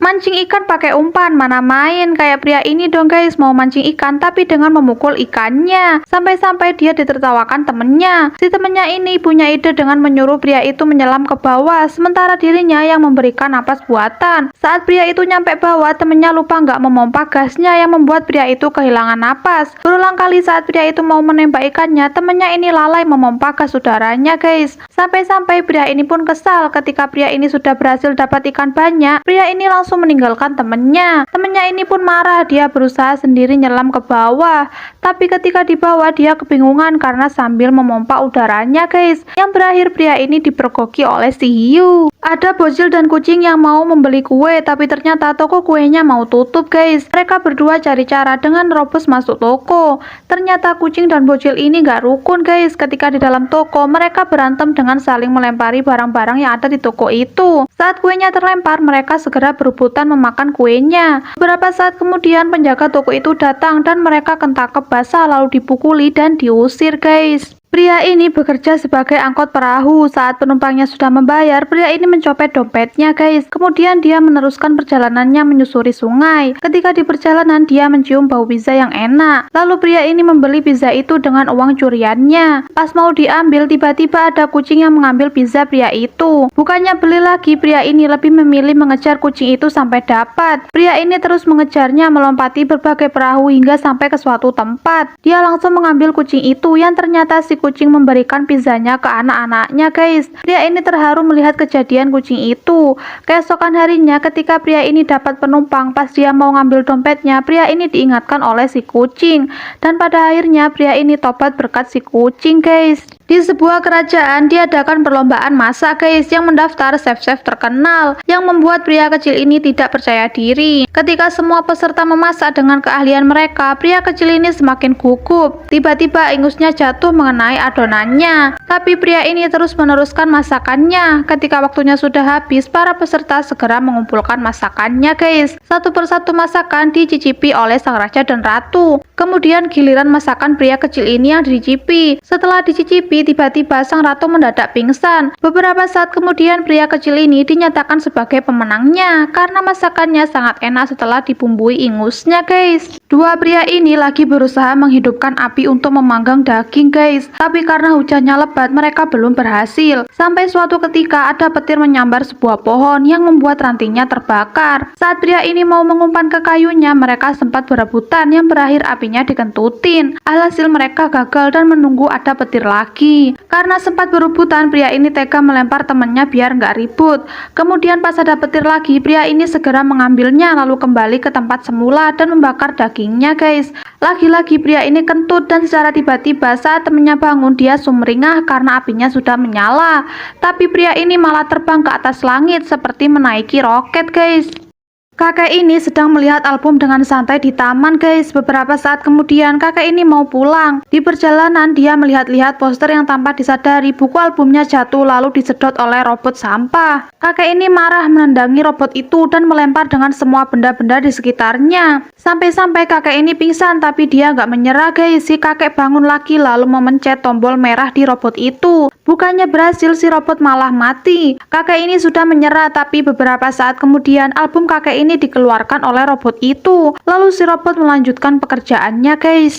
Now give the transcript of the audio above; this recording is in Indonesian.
Mancing ikan pakai umpan, mana main. Kayak pria ini dong guys, mau mancing ikan tapi dengan memukul ikannya. Sampai-sampai dia ditertawakan temennya. Si temennya ini punya ide dengan menyuruh pria itu menyelam ke bawah, sementara dirinya yang memberikan napas buatan. Saat pria itu nyampe bawah, temennya lupa nggak memompa gasnya yang membuat pria itu kehilangan napas. Berulang kali saat pria itu mau menembak ikannya, temennya ini lalai memompa gas udaranya guys. Sampai-sampai pria ini pun kesal ketika pria ini sudah berhasil dapat ikan banyak. Pria ini langsung meninggalkan temennya. Temennya ini pun marah, dia berusaha sendiri nyelam ke bawah. Tapi ketika di bawah dia kebingungan karena sambil memompa udaranya guys. Yang berakhir pria ini dipergoki oleh si hiu. Ada bocil dan kucing yang mau membeli kue, tapi ternyata toko kuenya mau tutup guys. Mereka berdua cari cara dengan nerobos masuk toko. Ternyata kucing dan bocil ini gak rukun guys. Ketika di dalam toko, mereka berantem dengan saling melempari barang-barang yang ada di toko itu. Saat kuenya terlempar, mereka segera berebutan memakan kuenya. Beberapa saat kemudian penjaga toko itu datang dan mereka ketangkep basah lalu dipukuli dan diusir guys. Pria ini bekerja sebagai angkot perahu. Saat penumpangnya sudah membayar, pria ini mencopet dompetnya guys. Kemudian dia meneruskan perjalanannya menyusuri sungai. Ketika di perjalanan dia mencium bau pizza yang enak. Lalu pria ini membeli pizza itu dengan uang curiannya. Pas mau diambil, tiba-tiba ada kucing yang mengambil pizza pria itu. Bukannya beli lagi, pria ini lebih memilih mengejar kucing itu sampai dapat. Pria ini terus mengejarnya melompati berbagai perahu hingga sampai ke suatu tempat. Dia langsung mengambil kucing itu yang ternyata si kucing memberikan pizzanya ke anak-anaknya guys. Pria ini terharu melihat kejadian kucing itu. Keesokan harinya ketika pria ini dapat penumpang, pas dia mau ngambil dompetnya, pria ini diingatkan oleh si kucing. Dan pada akhirnya pria ini tobat berkat si kucing guys. Di sebuah kerajaan diadakan perlombaan masak guys, yang mendaftar chef-chef terkenal, yang membuat pria kecil ini tidak percaya diri. Ketika semua peserta memasak dengan keahlian mereka, pria kecil ini semakin gugup. Tiba-tiba ingusnya jatuh mengenai adonannya. Tapi pria ini terus meneruskan masakannya. Ketika waktunya sudah habis, para peserta segera mengumpulkan masakannya guys. Satu persatu masakan dicicipi oleh sang raja dan ratu. Kemudian giliran masakan pria kecil ini yang dicicipi. Setelah dicicipi, tiba-tiba sang ratu mendadak pingsan. Beberapa saat kemudian pria kecil ini dinyatakan sebagai pemenangnya karena masakannya sangat enak setelah dibumbui ingusnya guys. Dua pria ini lagi berusaha menghidupkan api untuk memanggang daging guys. Tapi karena hujannya lebat, mereka belum berhasil. Sampai suatu ketika ada petir menyambar sebuah pohon yang membuat rantingnya terbakar. Saat pria ini mau mengumpan ke kayunya, mereka sempat berebutan yang berakhir apinya dikentutin. Alhasil mereka gagal dan menunggu ada petir lagi. Karena sempat berebutan, pria ini tega melempar temannya biar nggak ribut. Kemudian pas ada petir lagi, pria ini segera mengambilnya lalu kembali ke tempat semula dan membakar dagingnya guys. Lagi-lagi pria ini kentut dan secara tiba-tiba saat temannya bangun, dia sumringah karena apinya sudah menyala. Tapi pria ini malah terbang ke atas langit seperti menaiki roket guys. Kakek ini sedang melihat album dengan santai di taman guys. Beberapa saat kemudian kakek ini mau pulang. Di perjalanan dia melihat-lihat poster yang tanpa disadari buku albumnya jatuh lalu disedot oleh robot sampah. Kakek ini marah menendangi robot itu dan melempar dengan semua benda-benda di sekitarnya. Sampai-sampai kakek ini pingsan, tapi dia nggak menyerah guys. Si kakek bangun lagi lalu memencet tombol merah di robot itu. Bukannya berhasil, si robot malah mati. Kakek ini sudah menyerah, tapi beberapa saat kemudian album kakek ini dikeluarkan oleh robot itu. Lalu si robot melanjutkan pekerjaannya guys.